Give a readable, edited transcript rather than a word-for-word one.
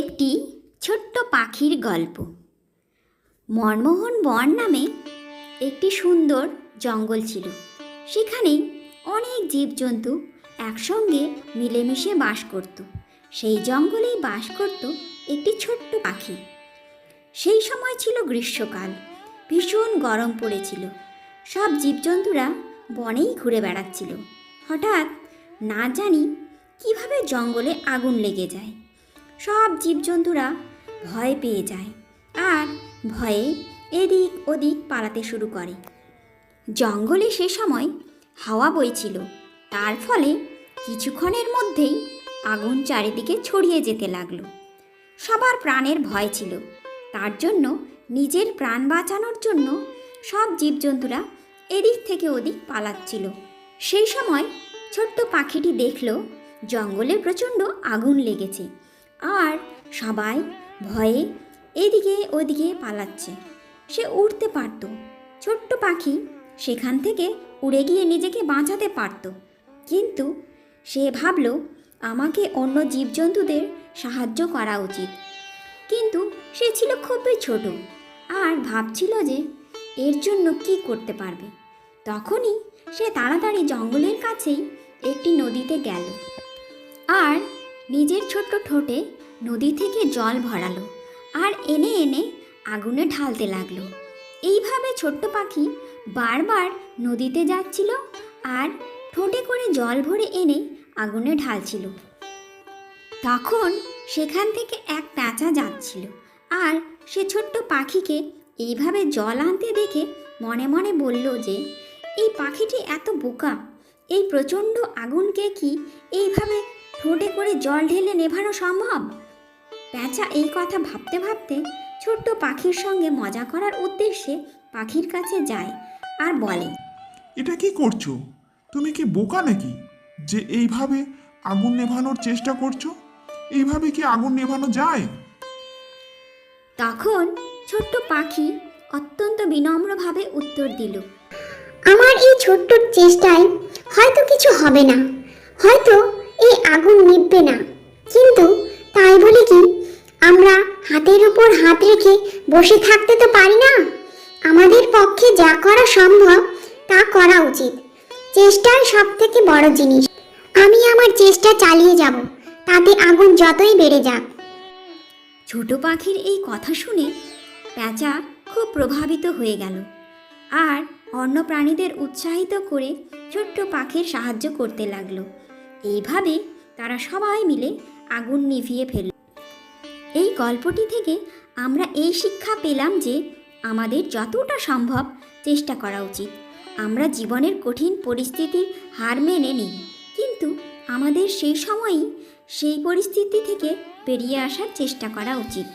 একটি ছোট্ট পাখির গল্প। মনমোহন বন নামে একটি সুন্দর জঙ্গল ছিল। সেখানে অনেক জীবজন্তু একসঙ্গে মিলেমিশে বাস করত। সেই জঙ্গলেই বাস করত একটি ছোট্ট পাখি। সেই সময় ছিল গ্রীষ্মকাল, ভীষণ গরম পড়েছিল। সব জীবজন্তুরা বনেই ঘুরে বেড়াচ্ছিল। হঠাৎ না জানি কিভাবে জঙ্গলে আগুন লেগে যায়। সব জীবজন্তুরা ভয় পেয়ে যায় আর ভয়ে এদিক ওদিক পালাতে শুরু করে। জঙ্গলে সে সময় হাওয়া বইছিল, তার ফলে কিছুক্ষণের মধ্যেই আগুন চারিদিকে ছড়িয়ে যেতে লাগলো। সবার প্রাণের ভয় ছিল, তার জন্য নিজের প্রাণ বাঁচানোর জন্য সব জীবজন্তুরা এদিক থেকে ওদিক পালাচ্ছিল। সেই সময় ছোট্ট পাখিটি দেখল জঙ্গলে প্রচণ্ড আগুন লেগেছে আর সবাই ভয়ে এদিকে ওদিকে পালাচ্ছে। সে উড়তে পারত। ছোট্ট পাখি সেখান থেকে উড়ে গিয়ে নিজেকে বাঁচাতে পারত, কিন্তু সে ভাবল আমাকে অন্য জীবজন্তুদের সাহায্য করা উচিত। কিন্তু সে ছিল খুবই ছোট আর ভাবছিল যে এর জন্য কি করতে পারবে। তখনই সে তাড়াতাড়ি জঙ্গলের কাছেই একটি নদীতে গেল আর নিজের ছোট্ট ঠোঁটে নদী থেকে জল ভরালো আর এনে এনে আগুনে ঢালতে লাগলো। এইভাবে ছোট্ট পাখি বারবার নদীতে যাচ্ছিল আর ঠোঁটে করে জল ভরে এনে আগুনে ঢালছিল। তখন সেখান থেকে এক প্যাঁচা যাচ্ছিল আর সে ছোট্ট পাখিকে এইভাবে জল আনতে দেখে মনে মনে বলল যে এই পাখিটি এত বোকা, এই প্রচণ্ড আগুনকে কি এইভাবে ঠোঁটে করে জল ঢেলে নেভানো সম্ভব? প্যাঁচা এই কথা ভাবতে ভাবতে ছোট্ট পাখির সঙ্গে মজা করার উদ্দেশ্যে পাখির কাছে যায় আর বলে, এটা কি করছো? তুমি কি বোকা নাকি যে এইভাবে আগুন নেভানোর চেষ্টা করছো? এইভাবে কি আগুন নেভানো যায়? তখন ছোট্ট পাখি অত্যন্ত বিনম্রভাবে উত্তর দিল, আমার এই ছোট্ট চেষ্টায় হয়তো কিছু হবে না, হয়তো এই আগুন নিভবে না, কিন্তু তাই বলে কি আমরা হাতের উপর হাত রেখে বসে থাকতে তো পারি না। আমাদের পক্ষে যা করা সম্ভব তা করা উচিত। চেষ্টাই সব থেকে বড় জিনিস। আমি আমার চেষ্টা চালিয়ে যাব, তাতে আগুন যতই বেড়ে যাক। ছোট পাখির এই কথা শুনে প্যাঁচা খুব প্রভাবিত হয়ে গেল আর অন্য প্রাণীদের উৎসাহিত করে ছোট্ট পাখির সাহায্য করতে লাগলো। এইভাবে তারা সবাই মিলে আগুন নিভিয়ে ফেলল। এই গল্পটি থেকে আমরা এই শিক্ষা পেলাম যে আমাদের যতটা সম্ভব চেষ্টা করা উচিত। আমরা জীবনের কঠিন পরিস্থিতির হার মেনে নিই, কিন্তু আমাদের সেই সময়ই সেই পরিস্থিতি থেকে বেরিয়ে আসার চেষ্টা করা উচিত।